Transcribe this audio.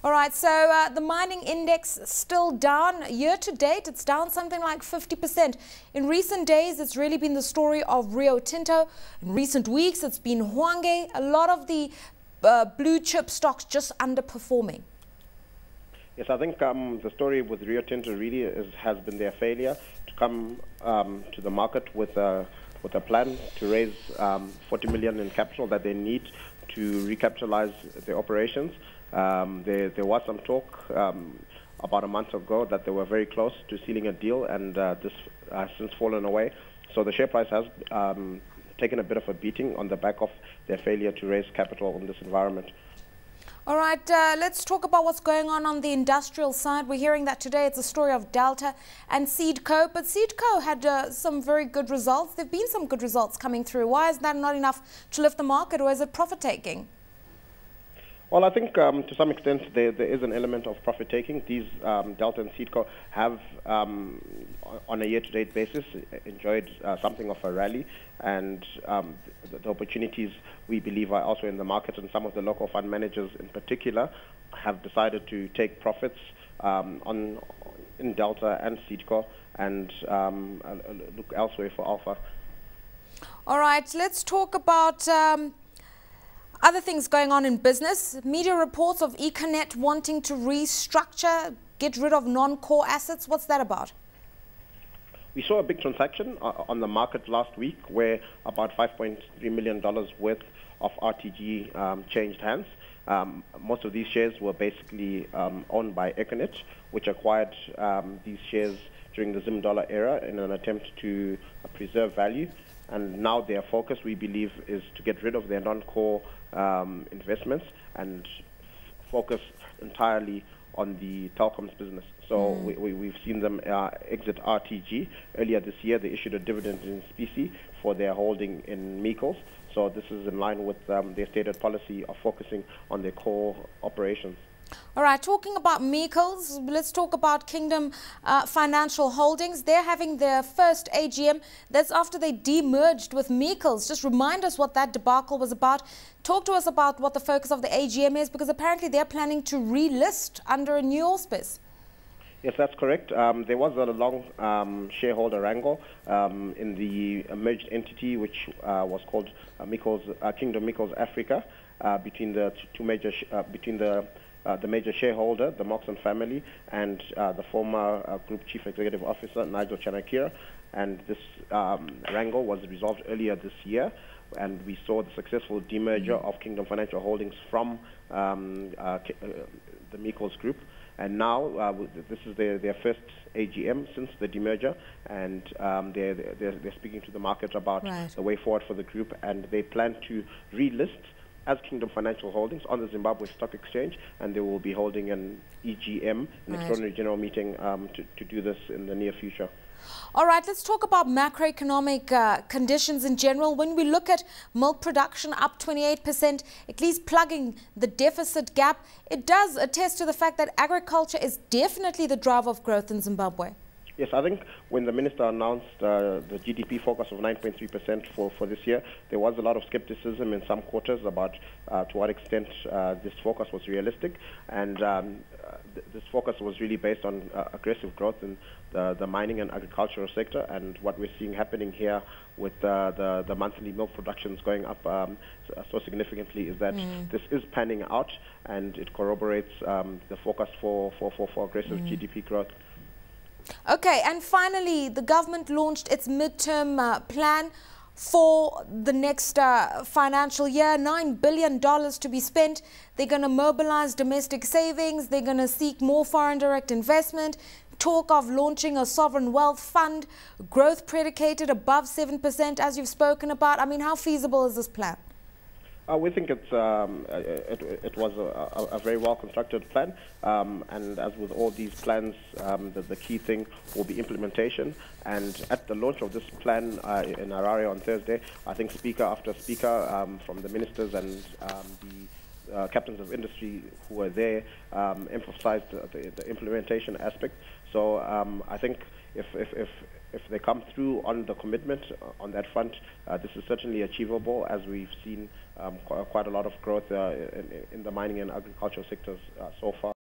All right, so the mining index still down. Year to date, it's down something like 50%. In recent days, it's really been the story of Rio Tinto. In recent weeks, it's been Hwange. A lot of the blue chip stocks just underperforming. Yes, I think the story with Rio Tinto really has been their failure to come to the market with a plan to raise 40 million in capital that they need to recapitalize their operations. There was some talk about a month ago that they were very close to sealing a deal, and this has since fallen away. So the share price has taken a bit of a beating on the back of their failure to raise capital in this environment. All right, let's talk about what's going on the industrial side. We're hearing that today it's a story of Delta and Seedco, but Seedco had some very good results. There have been some good results coming through. Why is that not enough to lift the market, or is it profit-taking? Well, I think to some extent there is an element of profit-taking. These Delta and Seedco have, on a year-to-date basis, enjoyed something of a rally, and the opportunities we believe are also in the market, and some of the local fund managers in particular have decided to take profits in Delta and Seedco and look elsewhere for alpha. All right, let's talk about other things going on in business. Media reports of ECONET wanting to restructure, get rid of non-core assets. What's that about? We saw a big transaction on the market last week where about $5.3 million worth of RTG changed hands. Most of these shares were basically owned by ECONET, which acquired these shares during the Zim dollar era in an attempt to preserve value. And now their focus, we believe, is to get rid of their non-core investments and focus entirely on the telecoms business. So we've seen them exit RTG. Earlier this year, they issued a dividend in specie for their holding in Meikles. So this is in line with their stated policy of focusing on their core operations. All right, talking about Meikles, let's talk about Kingdom Financial Holdings. They're having their first AGM. That's after they de-merged with Meikles. Just remind us what that debacle was about. Talk to us about what the focus of the AGM is, because apparently they're planning to relist under a new auspice. Yes, that's correct. There was a long shareholder wrangle in the merged entity, which was called Kingdom Meikles Africa, between the two major the major shareholder, the Moxon family, and the former Group Chief Executive Officer, Nigel Chanakira. And this wrangle was resolved earlier this year, and we saw the successful demerger of Kingdom Financial Holdings from the Meikles Group. And now this is their first AGM since the demerger, and they're speaking to the market about the way forward for the group, and they plan to relist as Kingdom Financial Holdings on the Zimbabwe Stock Exchange, and they will be holding an EGM, an extraordinary general meeting, to do this in the near future. All right, let's talk about macroeconomic conditions in general. When we look at milk production up 28%, at least plugging the deficit gap, it does attest to the fact that agriculture is definitely the driver of growth in Zimbabwe. Yes, I think when the minister announced the GDP forecast of 9.3% for this year, there was a lot of skepticism in some quarters about to what extent this forecast was realistic. And this focus was really based on aggressive growth in the mining and agricultural sector. And what we're seeing happening here with the monthly milk productions going up so significantly is that this is panning out, and it corroborates the forecast for aggressive GDP growth. Okay, and finally, the government launched its midterm plan for the next financial year, $9 billion to be spent. They're going to mobilize domestic savings. They're going to seek more foreign direct investment. Talk of launching a sovereign wealth fund, growth predicated above 7%, as you've spoken about. I mean, how feasible is this plan? We think it was a very well-constructed plan, and as with all these plans, the key thing will be implementation. And at the launch of this plan in Harare on Thursday, I think speaker after speaker from the ministers and the captains of industry who were there emphasized the implementation aspect. So I think if they come through on the commitment on that front, this is certainly achievable, as we've seen quite a lot of growth in the mining and agricultural sectors so far.